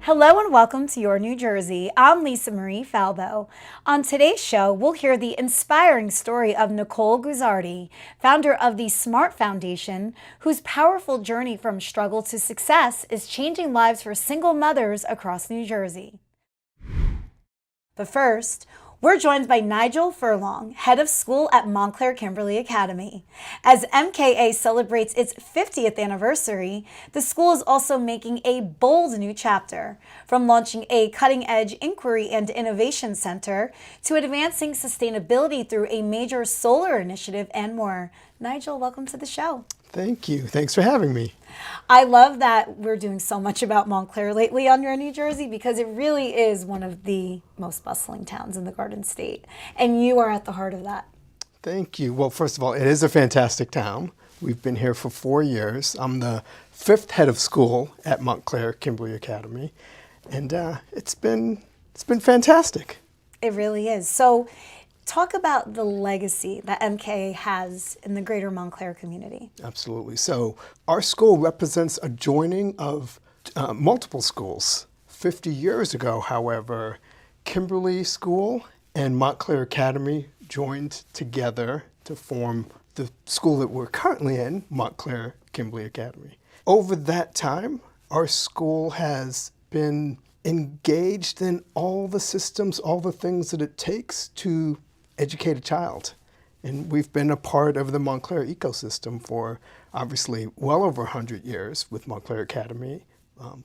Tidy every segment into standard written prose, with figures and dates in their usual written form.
Hello and welcome to Your New Jersey. I'm Lisa Marie Falbo. On today's show, we'll hear the inspiring story of Nicole Guzzardi, founder of the Smart Foundation, whose powerful journey from struggle to success is changing lives for single mothers across New Jersey. But first, we're joined by Nigel Furlonge, head of school at Montclair Kimberley Academy. As MKA celebrates its 50th anniversary, the school is also making a bold new chapter, from launching a cutting-edge inquiry and innovation center to advancing sustainability through a major solar initiative and more. Nigel, welcome to the show. Thank you. Thanks for having me. I love that we're doing so much about Montclair lately on Your New Jersey because it really is one of the most bustling towns in the Garden State, and you are at the heart of that. Thank you. Well, first of all, it is a fantastic town. We've been here for 4 years. I'm the 5th head of school at Montclair Kimberley Academy, and it's been fantastic. It really is. So talk about the legacy that MKA has in the greater Montclair community. Absolutely. So our school represents a joining of multiple schools. 50 years ago, however, Kimberley School and Montclair Academy joined together to form the school that we're currently in, Montclair Kimberley Academy. Over that time, our school has been engaged in all the systems, all the things that it takes to educate a child. And we've been a part of the Montclair ecosystem for obviously well over 100 years with Montclair Academy.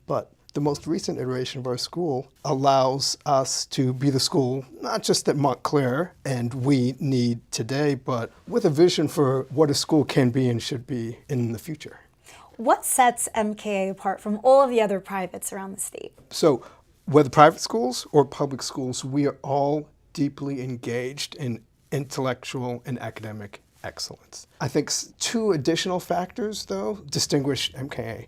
But the most recent iteration of our school allows us to be the school, not just that Montclair and we need today, but with a vision for what a school can be and should be in the future. What sets MKA apart from all of the other privates around the state? So whether private schools or public schools, we are all deeply engaged in intellectual and academic excellence. I think 2 additional factors, though, distinguish MKA.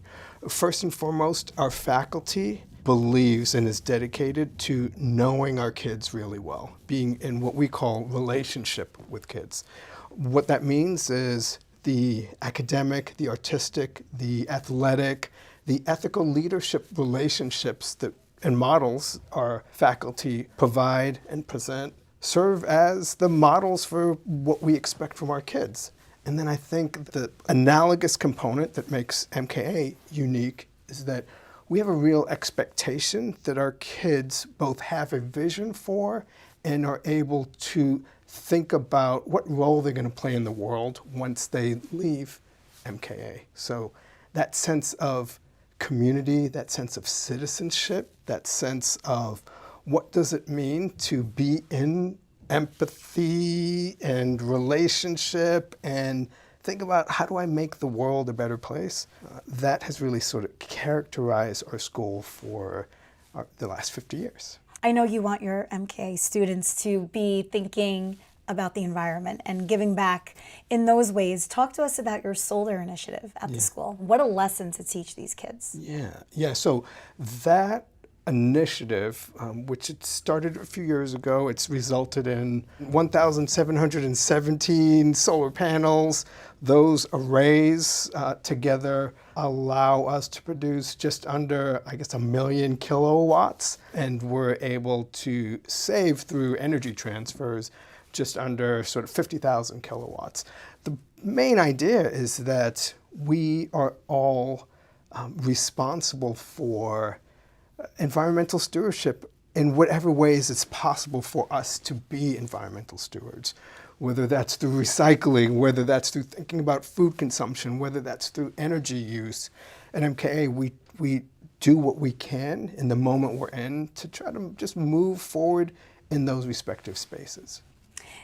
First and foremost, our faculty believes and is dedicated to knowing our kids really well, being in what we call relationship with kids. What that means is the academic, the artistic, the athletic, the ethical leadership relationships that and models our faculty provide and present serve as the models for what we expect from our kids. And then I think the analogous component that makes MKA unique is that we have a real expectation that our kids both have a vision for and are able to think about what role they're going to play in the world once they leave MKA. So that sense of community, that sense of citizenship, that sense of what does it mean to be in empathy and relationship and think about how do I make the world a better place? That has really sort of characterized our school for the last 50 years. I know you want your MKA students to be thinking about the environment and giving back in those ways. Talk to us about your solar initiative at the school. What a lesson to teach these kids. Yeah. So that initiative, which it started a few years ago, it's resulted in 1,717 solar panels. Those arrays together allow us to produce just under, 1 million kilowatts, and we're able to save through energy transfers just under sort of 50,000 kilowatts. The main idea is that we are all responsible for environmental stewardship in whatever ways it's possible for us to be environmental stewards, whether that's through recycling, whether that's through thinking about food consumption, whether that's through energy use. At MKA, we do what we can in the moment we're in to try to just move forward in those respective spaces.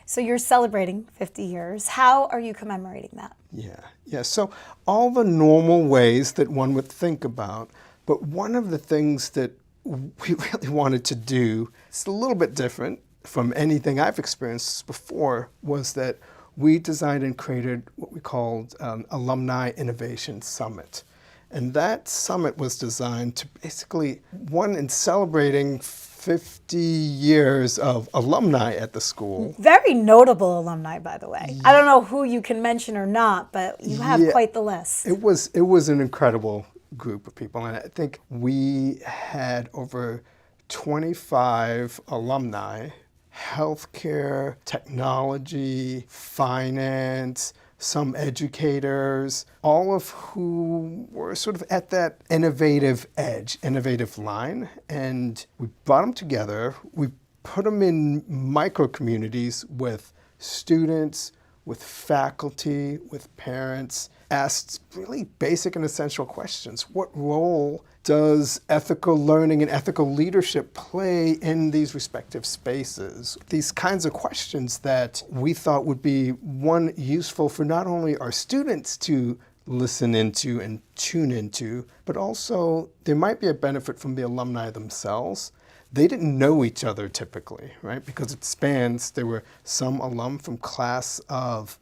So you're celebrating 50 years. How are you commemorating that? Yeah. So all the normal ways that one would think about, but one of the things that we really wanted to do, it's a little bit different from anything I've experienced before, was that we designed and created what we called Alumni Innovation Summit. And that summit was designed to basically, one, in celebrating 50 years of alumni at the school. Very notable alumni, by the way. I don't know who you can mention or not, but you have quite the list. It was an incredible group of people. And I think we had over 25 alumni, healthcare, technology, finance, some educators, all of who were sort of at that innovative edge, innovative line. And we brought them together. We put them in micro communities with students, with faculty, with parents, asked really basic and essential questions. What role does ethical learning and ethical leadership play in these respective spaces? These kinds of questions that we thought would be, one, useful for not only our students to listen into and tune into, but also there might be a benefit from the alumni themselves. They didn't know each other typically, right? Because it spans, there were some alum from class of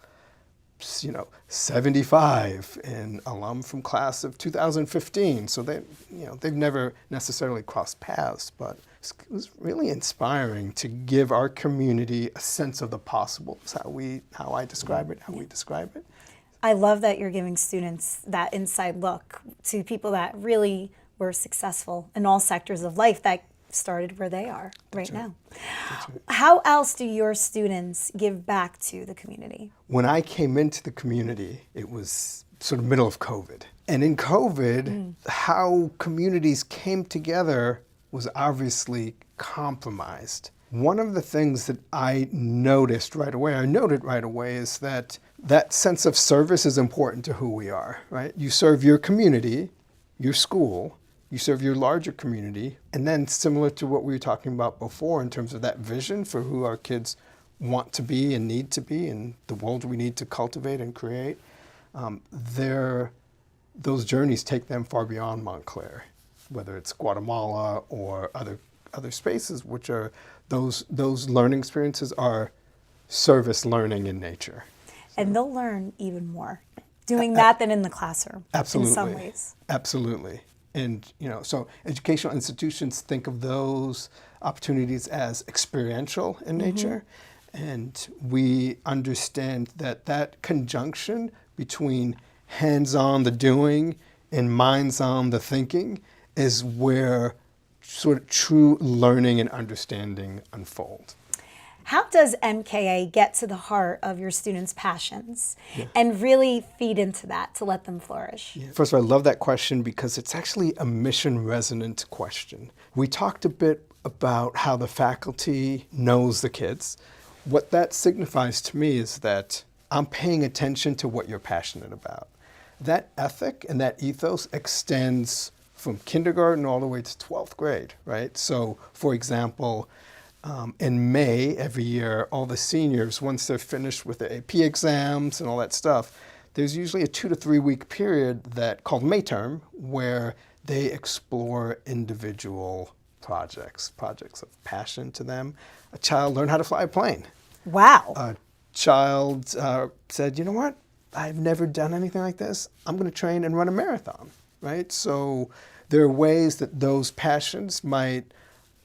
75 and alum from class of 2015. So they've never necessarily crossed paths, but it was really inspiring to give our community a sense of the possibles, how I describe it, how we describe it. I love that you're giving students that inside look to people that really were successful in all sectors of life that started where they are right now. How else do your students give back to the community? When I came into the community, it was sort of middle of COVID. And in COVID, how communities came together was obviously compromised. One of the things that I noted right away, is that sense of service is important to who we are, right? You serve your community, your school, you serve your larger community, and then similar to what we were talking about before in terms of that vision for who our kids want to be and need to be and the world we need to cultivate and create, those journeys take them far beyond Montclair, whether it's Guatemala or other spaces, which are those learning experiences are service learning in nature. And they'll learn even more doing that than in the classroom. Absolutely. In some ways. Absolutely. And, so educational institutions think of those opportunities as experiential in nature. And we understand that conjunction between hands-on the doing and minds-on the thinking is where sort of true learning and understanding unfold. How does MKA get to the heart of your students' passions and really feed into that to let them flourish? First of all, I love that question because it's actually a mission resonant question. We talked a bit about how the faculty knows the kids. What that signifies to me is that I'm paying attention to what you're passionate about. That ethic and that ethos extends from kindergarten all the way to 12th grade, right? So, for example, in May every year, all the seniors, once they're finished with the AP exams and all that stuff, there's usually a 2 to 3 week period called May term, where they explore individual projects of passion to them. A child learned how to fly a plane. Wow. A child said, you know what? I've never done anything like this. I'm going to train and run a marathon, right? So there are ways that those passions might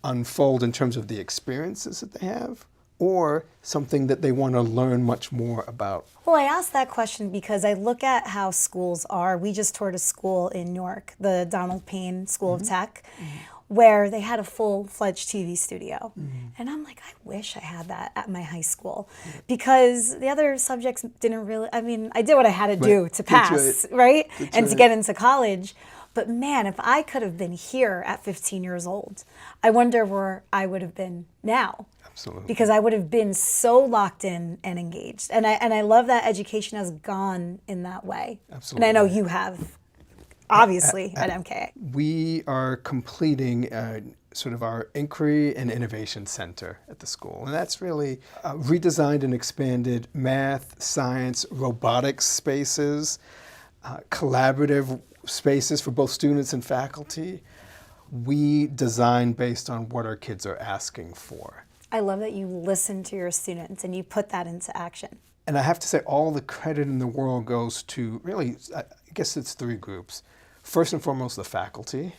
unfold in terms of the experiences that they have or something that they want to learn much more about. Well, I asked that question because I look at how schools are. We just toured a school in Newark, the Donald Payne School of Tech, where they had a full-fledged TV studio. And I'm like, I wish I had that at my high school because the other subjects didn't really, I did what I had to do to pass, right? And to get into college. But man, if I could have been here at 15 years old, I wonder where I would have been now. Absolutely. Because I would have been so locked in and engaged. And I love that education has gone in that way. Absolutely. And I know you have, obviously, at MKA. We are completing sort of our Inquiry and Innovation Center at the school. And that's really redesigned and expanded math, science, robotics spaces, collaborative spaces for both students and faculty. We design based on what our kids are asking for. I love that you listen to your students and you put that into action. And I have to say all the credit in the world goes to really, I guess it's 3 groups. First and foremost, the faculty,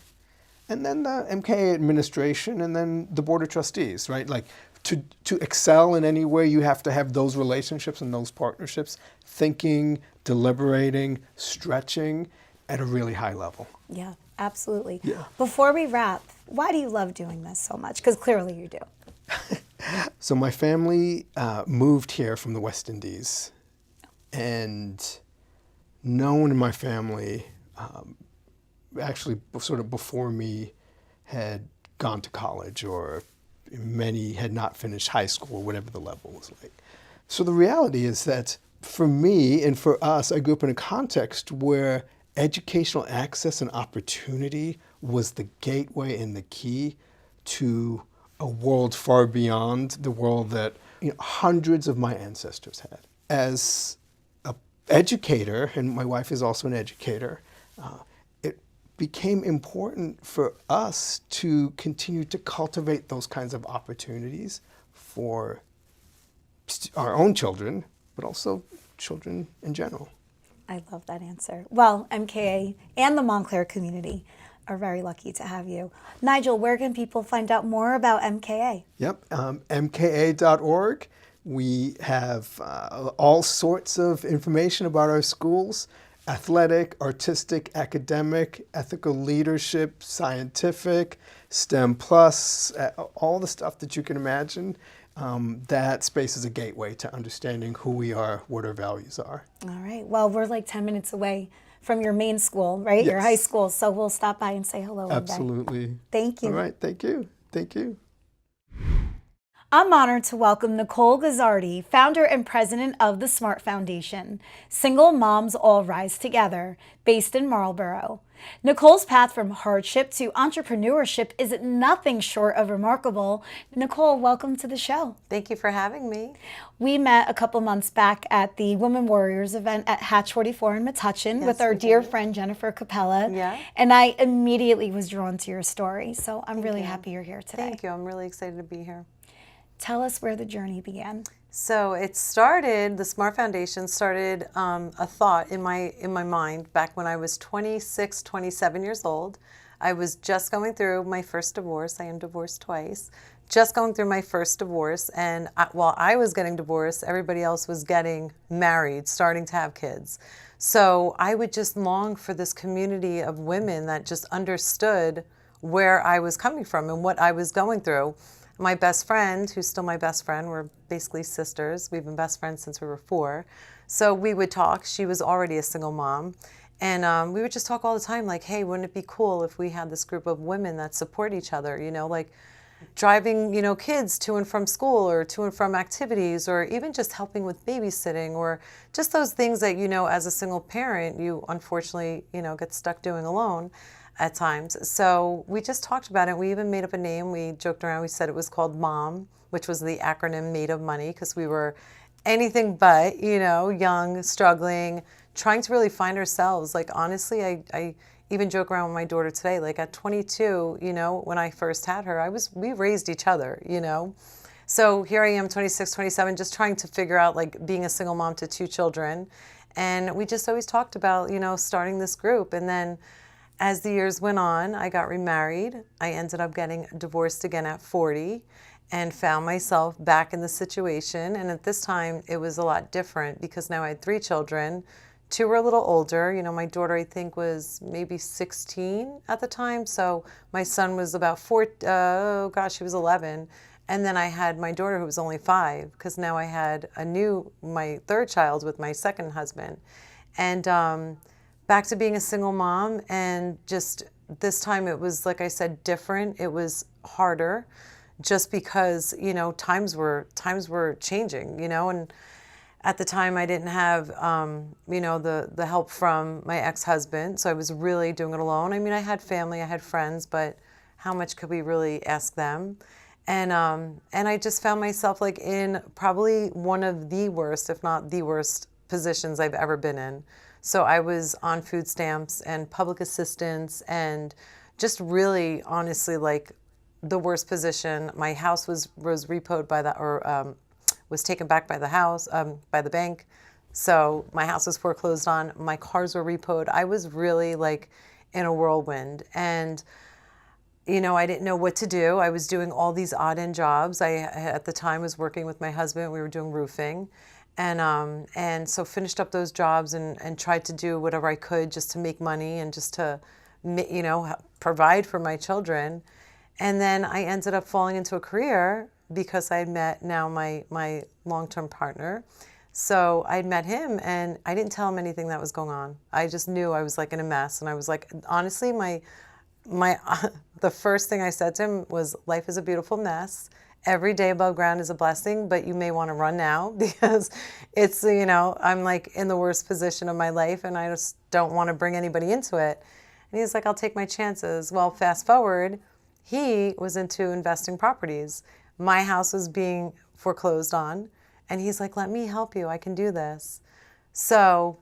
and then the MKA administration, and then the board of trustees, right? Like to excel in any way, you have to have those relationships and those partnerships, thinking, deliberating, stretching, at a really high level. Yeah, absolutely. Yeah. Before we wrap, why do you love doing this so much? Because clearly you do. So my family moved here from the West Indies, and no one in my family, actually sort of before me, had gone to college, or many had not finished high school, or whatever the level was like. So the reality is that for me and for us, I grew up in a context where educational access and opportunity was the gateway and the key to a world far beyond the world that hundreds of my ancestors had. As an educator, and my wife is also an educator, it became important for us to continue to cultivate those kinds of opportunities for our own children, but also children in general. I love that answer. Well, MKA and the Montclair community are very lucky to have you. Nigel, where can people find out more about MKA? Yep, mka.org. We have all sorts of information about our schools: athletic, artistic, academic, ethical leadership, scientific, STEM plus, all the stuff that you can imagine. That space is a gateway to understanding who we are, what our values are. All right. Well, we're like 10 minutes away from your main school, right? Yes. Your high school. So we'll stop by and say hello one day. Absolutely. Thank you. All right. Thank you. Thank you. I'm honored to welcome Nicole Guzzardi, founder and president of the SMART Foundation, Single Moms All Rise Together, based in Marlboro. Nicole's path from hardship to entrepreneurship is nothing short of remarkable. Nicole, welcome to the show. Thank you for having me. We met a couple months back at the Women Warriors event at Hatch 44 in Metuchen Yes, with our we dear did. friend Jennifer Capella. Yeah. And I immediately was drawn to your story. So I'm really you. happy you're here today. Thank you. I'm really excited to be here. Tell us where the journey began. So it started, the SMART Foundation started a thought in my mind back when I was 26, 27 years old. I was just going through my first divorce. I am divorced twice. Just going through my first divorce, and while I was getting divorced, everybody else was getting married, starting to have kids. So I would just long for this community of women that just understood where I was coming from and what I was going through. My best friend, who's still my best friend, we're basically sisters. We've been best friends since we were 4. So we would talk. She was already a single mom. And we would just talk all the time, like, hey, wouldn't it be cool if we had this group of women that support each other, like driving, kids to and from school or to and from activities, or even just helping with babysitting, or just those things that, as a single parent, you unfortunately, get stuck doing alone at times. So we just talked about it. We even made up a name. We joked around. We said it was called MOM, which was the acronym Made of Money, because we were anything but, young, struggling, trying to really find ourselves. Like, honestly, I even joke around with my daughter today, like at 22, when I first had her, we raised each other, So here I am, 26, 27, just trying to figure out, like, being a single mom to 2 children. And we just always talked about, starting this group. And then as the years went on, I got remarried. I ended up getting divorced again at 40 and found myself back in the situation. And at this time, it was a lot different because now I had 3 children. 2 were a little older. My daughter, I think, was maybe 16 at the time. So my son was about he was 11. And then I had my daughter, who was only 5, because now I had my 3rd child with my second husband. And back to being a single mom, and just this time it was, like I said, different. It was harder just because, times were changing, and at the time I didn't have, the help from my ex-husband, so I was really doing it alone. I mean, I had family, I had friends, but how much could we really ask them? And I just found myself like in probably one of the worst, if not the worst, positions I've ever been in. So I was on food stamps and public assistance, and just really, honestly, like the worst position. My house was repoed was taken back by the house, by the bank. So my house was foreclosed on. My cars were repoed. I was really like in a whirlwind, and I didn't know what to do. I was doing all these odd end jobs. I at the time was working with my husband. We were doing roofing. And so finished up those jobs and tried to do whatever I could just to make money and just to, provide for my children. And then I ended up falling into a career because I had met now my long-term partner. So I'd met him and I didn't tell him anything that was going on. I just knew I was like in a mess. And I was like, honestly, the first thing I said to him was, life is a beautiful mess. Every day above ground is a blessing, but you may want to run now because it's, I'm like in the worst position of my life and I just don't want to bring anybody into it. And he's like, I'll take my chances. Well, fast forward, he was into investing properties. My house was being foreclosed on. And he's like, let me help you. I can do this. So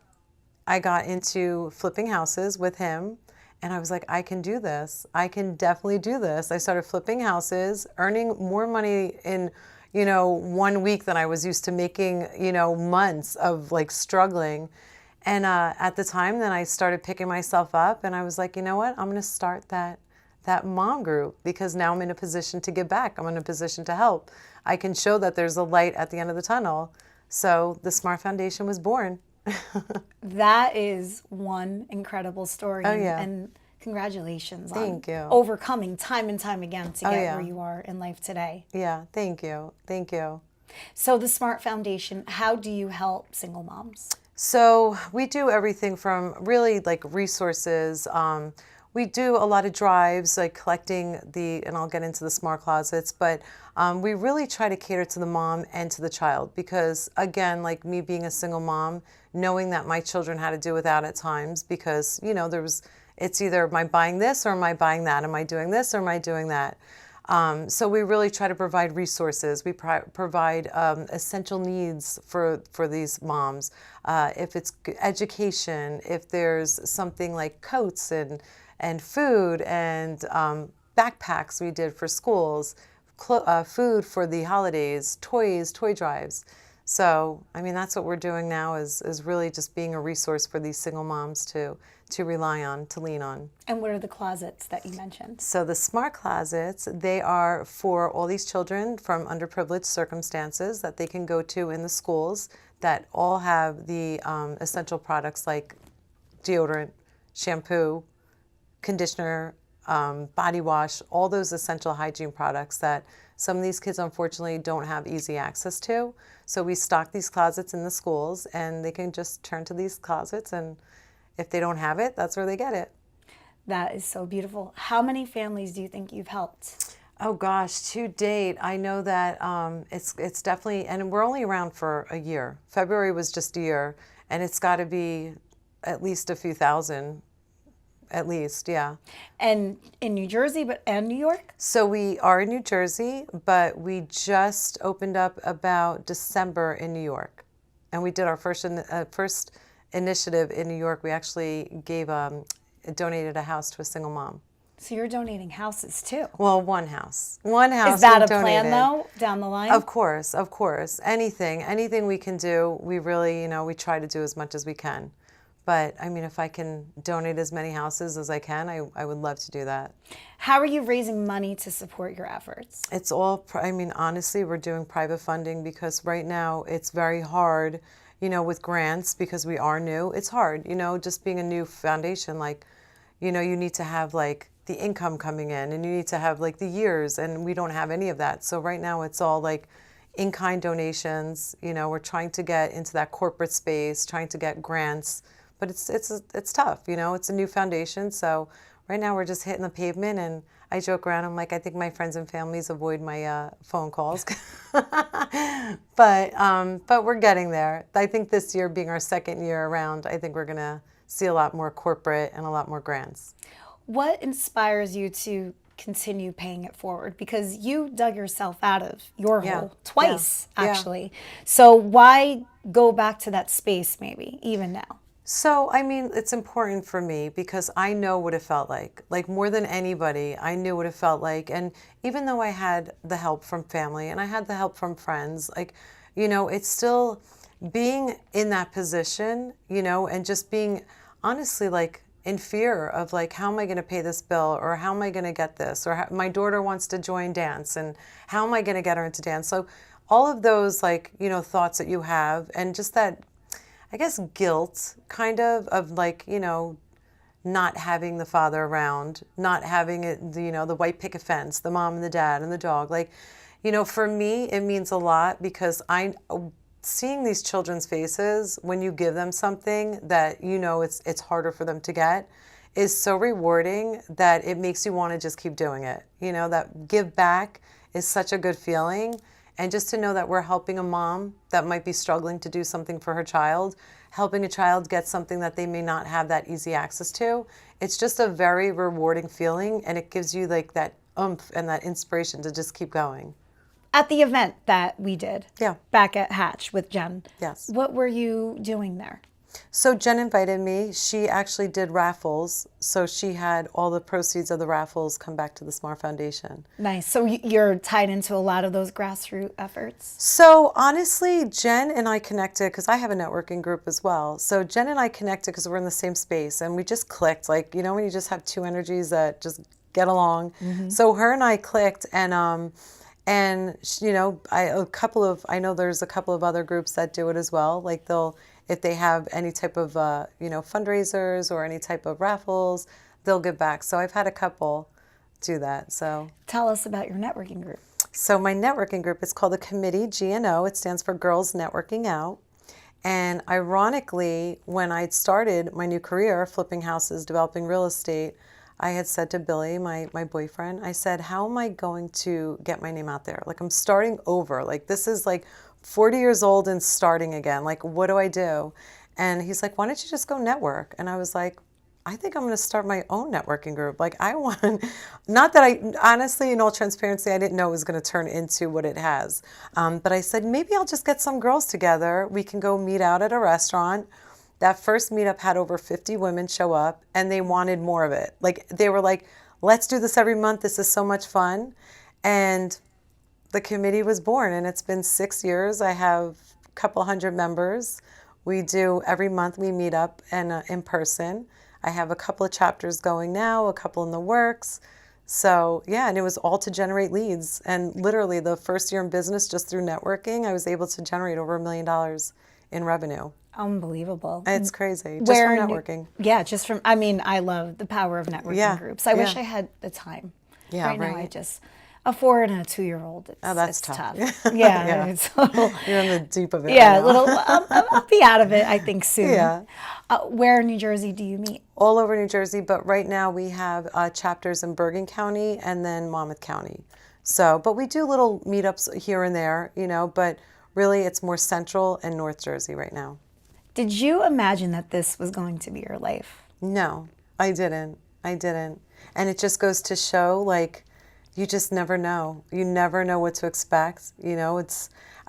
I got into flipping houses with him. And I was like, I can do this. I can definitely do this. I started flipping houses, earning more money in, 1 week than I was used to making, months of like struggling. And at the time, then I started picking myself up and I was like, you know what? I'm going to start that mom group because now I'm in a position to give back. I'm in a position to help. I can show that there's a light at the end of the tunnel. So the Smart Foundation was born. That is one incredible story. Oh, yeah. And congratulations Thank on you. overcoming time and time again to get yeah. where you are in life today. Yeah, thank you. Thank you. So the Smart Foundation, how do you help single moms? So we do everything from really like resources. We do a lot of drives, like collecting and I'll get into the smart closets, but we really try to cater to the mom and to the child because, again, like me being a single mom, knowing that my children had to do without at times because, it's either am I buying this or am I buying that? Am I doing this or am I doing that? So we really try to provide resources. We provide essential needs for these moms. If it's education, if there's something like coats and food and backpacks we did for schools, food for the holidays, toys, toy drives. So, that's what we're doing now is really just being a resource for these single moms to rely on, to lean on. And what are the closets that you mentioned? So the smart closets, they are for all these children from underprivileged circumstances that they can go to in the schools that all have the essential products like deodorant, shampoo, conditioner, body wash, all those essential hygiene products that some of these kids unfortunately don't have easy access to. So we stock these closets in the schools and they can just turn to these closets and if they don't have it, that's where they get it. That is so beautiful. How many families do you think you've helped? Oh gosh, to date, I know that it's definitely, and we're only around for a year. February was just a year, and it's got to be at least a few thousand. At least, yeah. And in New Jersey, and New York? So we are in New Jersey, but we just opened up about December in New York. And we did our first initiative in New York. We actually donated a house to a single mom. So you're donating houses too? Well, one house. One house. Is that a donated. plan though, down the line? Of course. Anything we can do, we really, we try to do as much as we can. But if I can donate as many houses as I can, I would love to do that. How are you raising money to support your efforts? It's all, honestly, we're doing private funding because right now it's very hard, with grants because we are new. It's hard, just being a new foundation, you need to have the income coming in and you need to have the years and we don't have any of that. So right now it's all in-kind donations. We're trying to get into that corporate space, trying to get grants. But it's tough, it's a new foundation. So right now we're just hitting the pavement and I joke around, I'm like, I think my friends and families avoid my phone calls. But we're getting there. I think this year being our second year around, I think we're gonna see a lot more corporate and a lot more grants. What inspires you to continue paying it forward? Because you dug yourself out of your hole twice, actually. So why go back to that space maybe, even now? So, it's important for me because I know what it felt like. More than anybody, I knew what it felt like. And even though I had the help from family and I had the help from friends, it's still being in that position, and just being honestly in fear of how am I going to pay this bill or how am I going to get this or my daughter wants to join dance and how am I going to get her into dance? So all of those, like, you know, thoughts that you have, and just that, I guess, guilt kind of like, you know, not having the father around, not having it, you know, the white picket fence, the mom and the dad and the dog. Like, you know, for me, it means a lot because seeing these children's faces when you give them something that, you know, it's harder for them to get, is so rewarding that it makes you want to just keep doing it. You know, that give back is such a good feeling. And just to know that we're helping a mom that might be struggling to do something for her child, helping a child get something that they may not have that easy access to, it's just a very rewarding feeling, and it gives you like that oomph and that inspiration to just keep going. At the event that we did Yeah. back at Hatch with Jen, Yes. what were you doing there? So Jen invited me. She actually did raffles. So she had all the proceeds of the raffles come back to the Smart Foundation. Nice. So you're tied into a lot of those grassroots efforts? So honestly, Jen and I connected because I have a networking group as well. So Jen and I connected because we're in the same space and we just clicked. Like, you know, when you just have two energies that just get along. So her and I clicked, and you know, I know there's a couple of other groups that do it as well. Like if they have any type of, you know, fundraisers or any type of raffles, they'll give back. So I've had a couple do that. So Tell us about your networking group. So my networking group is called the Committee, GNO. It stands for Girls Networking Out. And ironically, when I started my new career, flipping houses, developing real estate, I had said to Billy, my boyfriend, I said, how am I going to get my name out there? Like, I'm starting over. Like, this is like 40 years old and starting again. Like, what do I do? And he's like, why don't you just go network? And I was like, I think I'm going to start my own networking group. Like, I want, not that I, honestly, in all transparency, I didn't know it was going to turn into what it has. But I said, maybe I'll just get some girls together. We can go meet out at a restaurant. That first meetup had over 50 women show up, and they wanted more of it. Like, they were like, let's do this every month. This is so much fun. And the committee was born, and it's been 6 years. I have a couple hundred members. We do, every month we meet up and in person. I have a couple of chapters going now, a couple in the works. So yeah, and it was all to generate leads. And literally the first year in business, just through networking, I was able to generate over $1 million in revenue. Unbelievable. It's crazy, just Where from networking. Yeah, just from, I mean, I love the power of networking groups. I wish I had the time. Yeah, right. Now right. I just, a 4 and a 2-year-old, That's it's tough. Yeah. Yeah. It's a little, You're in the deep of it. yeah, right a little, I'll be out of it, I think, soon. Yeah. Where in New Jersey do you meet? All over New Jersey, but right now we have chapters in Bergen County and then Monmouth County. So, but we do little meetups here and there, you know, but really it's more Central and North Jersey right now. Did you imagine that this was going to be your life? No, I didn't. And it just goes to show, like, you just never know. You never know what to expect. You know,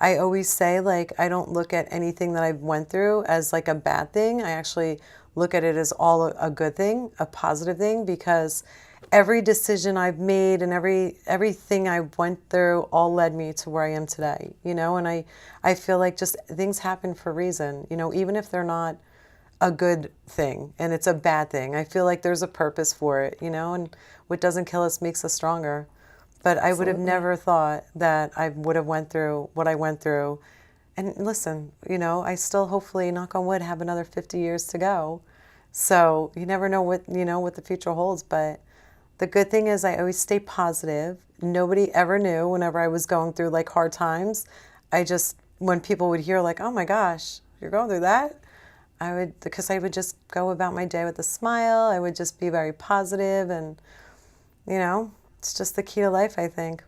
I always say, like, I don't look at anything that I've went through as like a bad thing. I actually look at it as all a good thing, a positive thing, because every decision I've made and everything I went through all led me to where I am today, you know, and I feel like just things happen for a reason, you know, even if they're not a good thing and it's a bad thing. I feel like there's a purpose for it, you know, and what doesn't kill us makes us stronger. But I would have never thought that I would have went through what I went through. And listen, you know, I still hopefully, knock on wood, have another 50 years to go. So you never know what, you know, what the future holds. But the good thing is I always stay positive. Nobody ever knew whenever I was going through like hard times. When people would hear like, oh my gosh, you're going through that? Because I would just go about my day with a smile. I would just be very positive, and, you know, it's just the key to life, I think.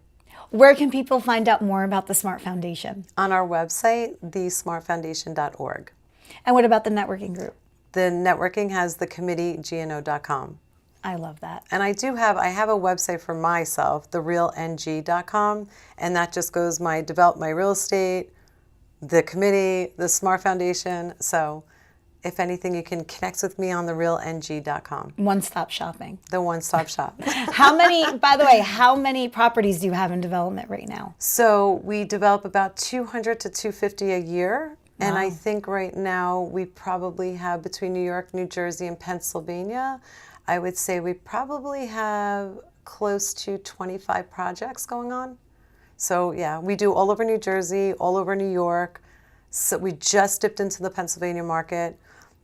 Where can people find out more about the Smart Foundation? On our website, thesmartfoundation.org. And what about the networking group? The networking has the committee, gno.com. I love that. And I have a website for myself, therealng.com, and that just goes develop my real estate, the committee, the Smart Foundation. So if anything, you can connect with me on therealng.com. One-stop shopping. The one-stop shop. By the way, how many properties do you have in development right now? So we develop about 200 to 250 a year. Wow. And I think right now we probably have, between New York, New Jersey, and Pennsylvania, I would say we probably have close to 25 projects going on. So yeah, we do all over New Jersey, all over New York. So we just dipped into the Pennsylvania market.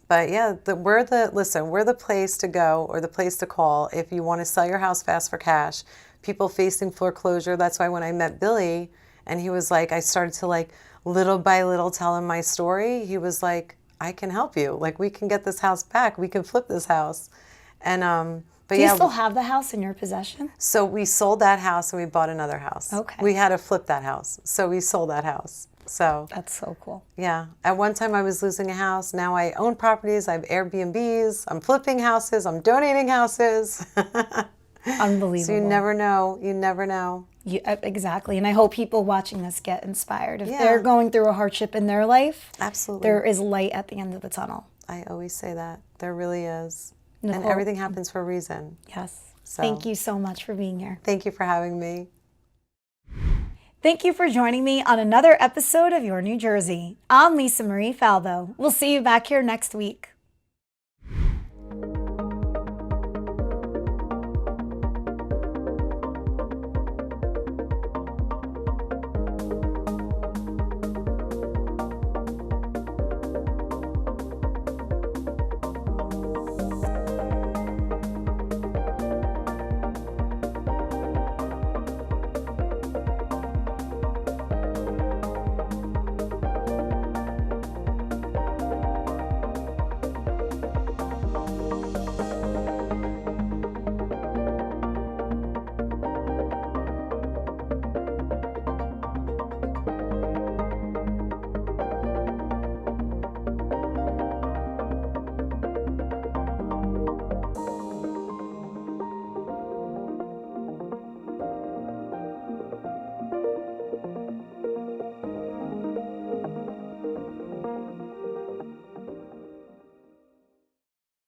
But yeah, we're the place to go, or the place to call if you want to sell your house fast for cash. People facing foreclosure. That's why when I met Billy and he was like, I started to like little by little tell him my story. He was like, I can help you. Like, we can get this house back. We can flip this house. And but Do you yeah, still have the house in your possession? so we sold that house and we bought another house. Okay. We had to flip that house. So we sold that house. So That's so cool. yeah, at one time I was losing a house. Now I own properties. I have Airbnbs. I'm flipping houses. I'm donating houses. Unbelievable. So you never know. You never know. Exactly. And I hope people watching this get inspired. If Yeah. they're going through a hardship in their life, Absolutely. there is light at the end of the tunnel. I always say that. There really is. And Nicole. everything happens for a reason. Yes. So. Thank you so much for being here. Thank you for having me. Thank you for joining me on another episode of Your New Jersey. I'm Lisa Marie Falbo. We'll see you back here next week.